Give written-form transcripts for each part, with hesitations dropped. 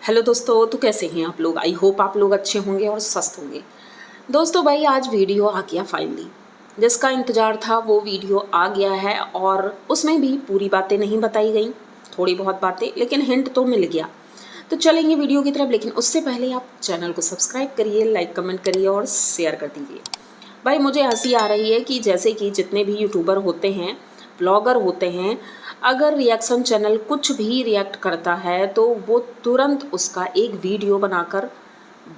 Hello दोस्तों, तो कैसे हैं आप लोग। आई होप आप लोग अच्छे होंगे और स्वस्थ होंगे। दोस्तों भाई आज वीडियो आ गया फाइनली, जिसका इंतज़ार था वो वीडियो आ गया है और उसमें भी पूरी बातें नहीं बताई गई, थोड़ी बहुत बातें, लेकिन हिंट तो मिल गया। तो चलेंगे वीडियो की तरफ, लेकिन उससे पहले आप चैनल को सब्सक्राइब करिए, लाइक कमेंट करिए और शेयर कर दीजिए। भाई मुझे हंसी आ रही है कि जैसे कि जितने भी यूट्यूबर होते हैं, ब्लॉगर होते हैं, अगर रिएक्शन चैनल कुछ भी रिएक्ट करता है तो वो तुरंत उसका एक वीडियो बनाकर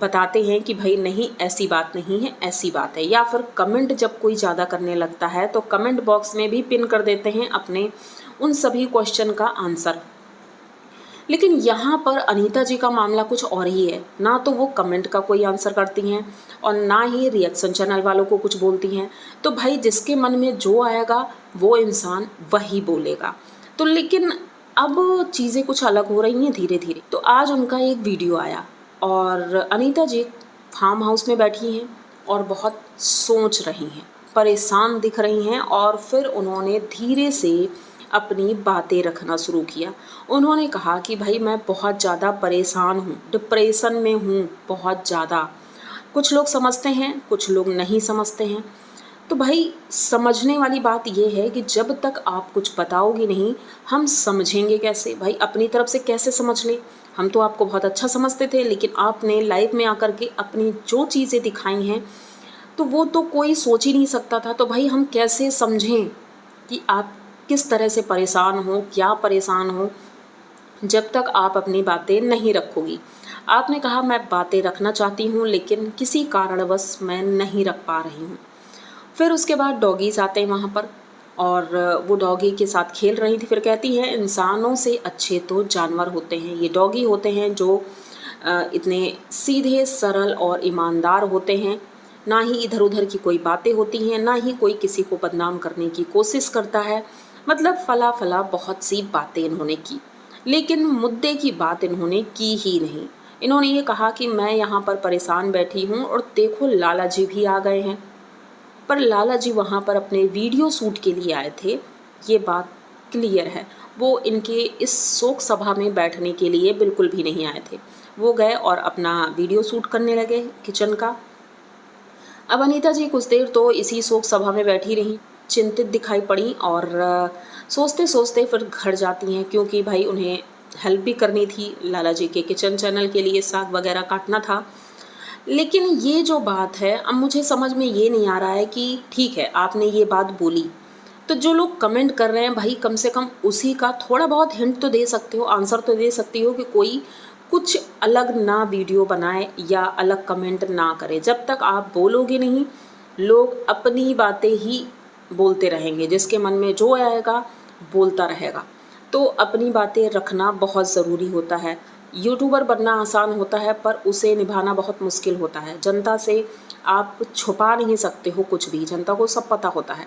बताते हैं कि भाई नहीं ऐसी बात नहीं है, ऐसी बात है। या फिर कमेंट जब कोई ज़्यादा करने लगता है तो कमेंट बॉक्स में भी पिन कर देते हैं अपने उन सभी क्वेश्चन का आंसर। लेकिन यहाँ पर अनीता जी का मामला कुछ और ही है। ना तो वो कमेंट का कोई आंसर करती हैं और ना ही रिएक्शन चैनल वालों को कुछ बोलती हैं। तो भाई जिसके मन में जो आएगा वो इंसान वही बोलेगा। तो लेकिन अब चीज़ें कुछ अलग हो रही हैं धीरे धीरे। तो आज उनका एक वीडियो आया और अनीता जी फार्म हाउस में बैठी हैं और बहुत सोच रही हैं, परेशान दिख रही हैं। और फिर उन्होंने धीरे से अपनी बातें रखना शुरू किया। उन्होंने कहा कि भाई मैं बहुत ज़्यादा परेशान हूँ, डिप्रेशन में हूँ बहुत ज़्यादा। कुछ लोग समझते हैं, कुछ लोग नहीं समझते हैं। तो भाई समझने वाली बात यह है कि जब तक आप कुछ बताओगे नहीं, हम समझेंगे कैसे। भाई अपनी तरफ से कैसे समझ लें। हम तो आपको बहुत अच्छा समझते थे, लेकिन आपने लाइव में आकर के अपनी जो चीज़ें दिखाई हैं तो वो तो कोई सोच ही नहीं सकता था। तो भाई हम कैसे समझें कि आप किस तरह से परेशान हो, क्या परेशान हो, जब तक आप अपनी बातें नहीं रखोगी। आपने कहा मैं बातें रखना चाहती हूँ लेकिन किसी कारणवश मैं नहीं रख पा रही हूँ। फिर उसके बाद डॉगीज़ आते हैं वहाँ पर और वो डॉगी के साथ खेल रही थी। फिर कहती है इंसानों से अच्छे तो जानवर होते हैं, ये डॉगी होते हैं जो इतने सीधे सरल और ईमानदार होते हैं। ना ही इधर उधर की कोई बातें होती हैं, ना ही कोई किसी को बदनाम करने की कोशिश करता है। मतलब फला फला बहुत सी बातें इन्होंने की, लेकिन मुद्दे की बात इन्होंने की ही नहीं। इन्होंने ये कहा कि मैं यहाँ पर परेशान बैठी हूँ और देखो लाला जी भी आ गए हैं। पर लाला जी वहाँ पर अपने वीडियो शूट के लिए आए थे, ये बात क्लियर है। वो इनके इस शोक सभा में बैठने के लिए बिल्कुल भी नहीं आए थे। वो गए और अपना वीडियो शूट करने लगे किचन का। अब अनीता जी कुछ देर तो इसी शोक सभा में बैठी रहीं, चिंतित दिखाई पड़ी और सोचते सोचते फिर घर जाती हैं, क्योंकि भाई उन्हें हेल्प भी करनी थी। लाला जी के किचन चैनल के लिए साग वगैरह काटना था। लेकिन ये जो बात है, अब मुझे समझ में ये नहीं आ रहा है कि ठीक है आपने ये बात बोली, तो जो लोग कमेंट कर रहे हैं भाई कम से कम उसी का थोड़ा बहुत हिंट तो दे सकते हो, आंसर तो दे सकती हो कि कोई कुछ अलग ना वीडियो बनाए या अलग कमेंट ना करे। जब तक आप बोलोगे नहीं, लोग अपनी बातें ही बोलते रहेंगे, जिसके मन में जो आएगा बोलता रहेगा। तो अपनी बातें रखना बहुत ज़रूरी होता है। यूट्यूबर बनना आसान होता है पर उसे निभाना बहुत मुश्किल होता है। जनता से आप छुपा नहीं सकते हो कुछ भी, जनता को सब पता होता है।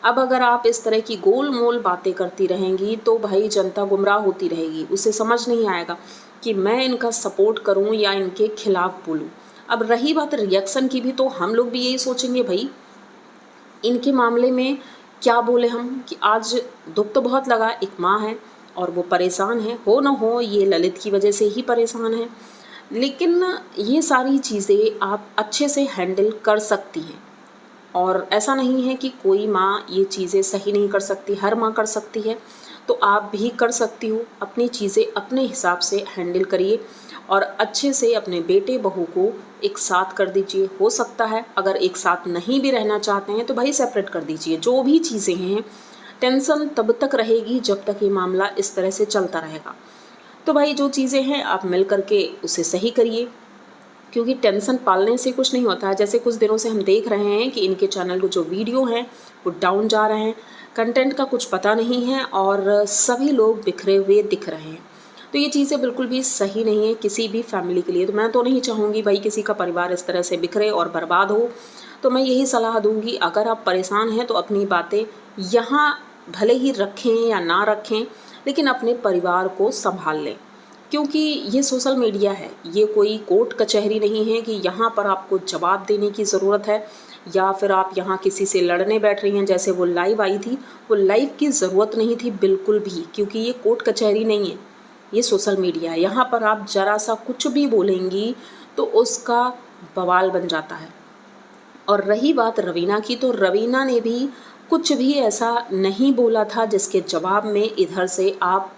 अब अगर आप इस तरह की गोल मोल बातें करती रहेंगी तो भाई जनता गुमराह होती रहेगी, उसे समझ नहीं आएगा कि मैं इनका सपोर्ट करूं या इनके खिलाफ बोलूं। अब रही बात रिएक्शन की भी, तो हम लोग भी यही सोचेंगे भाई इनके मामले में क्या बोले हम, कि आज दुख तो बहुत लगा, एक माँ है और वो परेशान है, हो ना हो ये ललित की वजह से ही परेशान है। लेकिन ये सारी चीज़ें आप अच्छे से हैंडल कर सकती हैं और ऐसा नहीं है कि कोई माँ ये चीज़ें सही नहीं कर सकती, हर माँ कर सकती है। तो आप भी कर सकती हो, अपनी चीज़ें अपने हिसाब से हैंडल करिए और अच्छे से अपने बेटे बहू को एक साथ कर दीजिए। हो सकता है अगर एक साथ नहीं भी रहना चाहते हैं तो भाई सेपरेट कर दीजिए। जो भी चीज़ें हैं, टेंशन तब तक रहेगी जब तक ये मामला इस तरह से चलता रहेगा। तो भाई जो चीज़ें हैं आप मिल करके उसे सही करिए, क्योंकि टेंशन पालने से कुछ नहीं होता है। जैसे कुछ दिनों से हम देख रहे हैं कि इनके चैनल को जो वीडियो हैं वो डाउन जा रहे हैं, कंटेंट का कुछ पता नहीं है और सभी लोग बिखरे हुए दिख रहे हैं। तो ये चीज़ें बिल्कुल भी सही नहीं है किसी भी फैमिली के लिए। तो मैं तो नहीं चाहूँगी भाई किसी का परिवार इस तरह से बिखरे और बर्बाद हो। तो मैं यही सलाह दूँगी, अगर आप परेशान हैं तो अपनी बातें यहाँ भले ही रखें या ना रखें, लेकिन अपने परिवार को संभाल लें। क्योंकि ये सोशल मीडिया है, ये कोई कोर्ट कचहरी नहीं है कि यहाँ पर आपको जवाब देने की ज़रूरत है या फिर आप यहाँ किसी से लड़ने बैठ रही हैं। जैसे वो लाइव आई थी, वो लाइव की ज़रूरत नहीं थी बिल्कुल भी, क्योंकि ये कोर्ट कचहरी नहीं है। ये सोशल मीडिया है, यहाँ पर आप ज़रा सा कुछ भी बोलेंगी तो उसका बवाल बन जाता है। और रही बात रवीना की, तो रवीना ने भी कुछ भी ऐसा नहीं बोला था जिसके जवाब में इधर से आप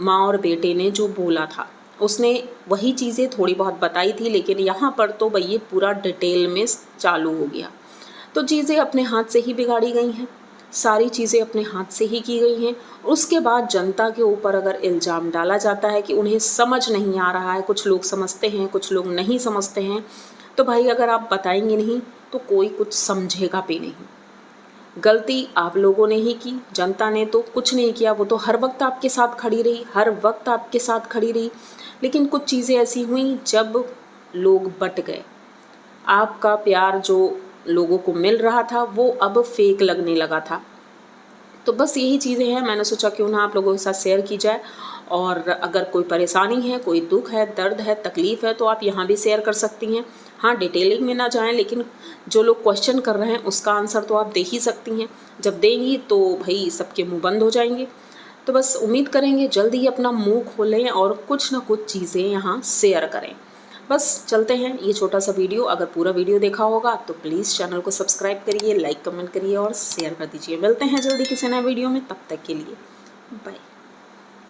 माँ और बेटे ने जो बोला था उसने वही चीज़ें थोड़ी बहुत बताई थी, लेकिन यहाँ पर तो भाई ये पूरा डिटेल में चालू हो गया। तो चीज़ें अपने हाथ से ही बिगाड़ी गई हैं, सारी चीज़ें अपने हाथ से ही की गई हैं। उसके बाद जनता के ऊपर अगर इल्ज़ाम डाला जाता है कि उन्हें समझ नहीं आ रहा है, कुछ लोग समझते हैं कुछ लोग नहीं समझते हैं, तो भाई अगर आप बताएंगे नहीं तो कोई कुछ समझेगा भी नहीं। गलती आप लोगों ने ही की, जनता ने तो कुछ नहीं किया, वो तो हर वक्त आपके साथ खड़ी रही, हर वक्त आपके साथ खड़ी रही। लेकिन कुछ चीज़ें ऐसी हुई जब लोग बट गए, आपका प्यार जो लोगों को मिल रहा था वो अब फेक लगने लगा था। तो बस यही चीज़ें हैं, मैंने सोचा क्यों ना आप लोगों के साथ शेयर की जाए। और अगर कोई परेशानी है, कोई दुख है, दर्द है, तकलीफ़ है, तो आप यहाँ भी शेयर कर सकती हैं। हाँ, डिटेलिंग में ना जाएं, लेकिन जो लोग क्वेश्चन कर रहे हैं उसका आंसर तो आप दे ही सकती हैं। जब देंगी तो भाई सबके मुंह बंद हो जाएंगे। तो बस उम्मीद करेंगे जल्द ही अपना मुंह खोलें और कुछ ना कुछ चीज़ें यहाँ शेयर करें। बस चलते हैं, ये छोटा सा वीडियो, अगर पूरा वीडियो देखा होगा तो प्लीज़ चैनल को सब्सक्राइब करिए, लाइक कमेंट करिए और शेयर कर दीजिए। मिलते हैं जल्दी किसी नए वीडियो में, तब तक के लिए बाय।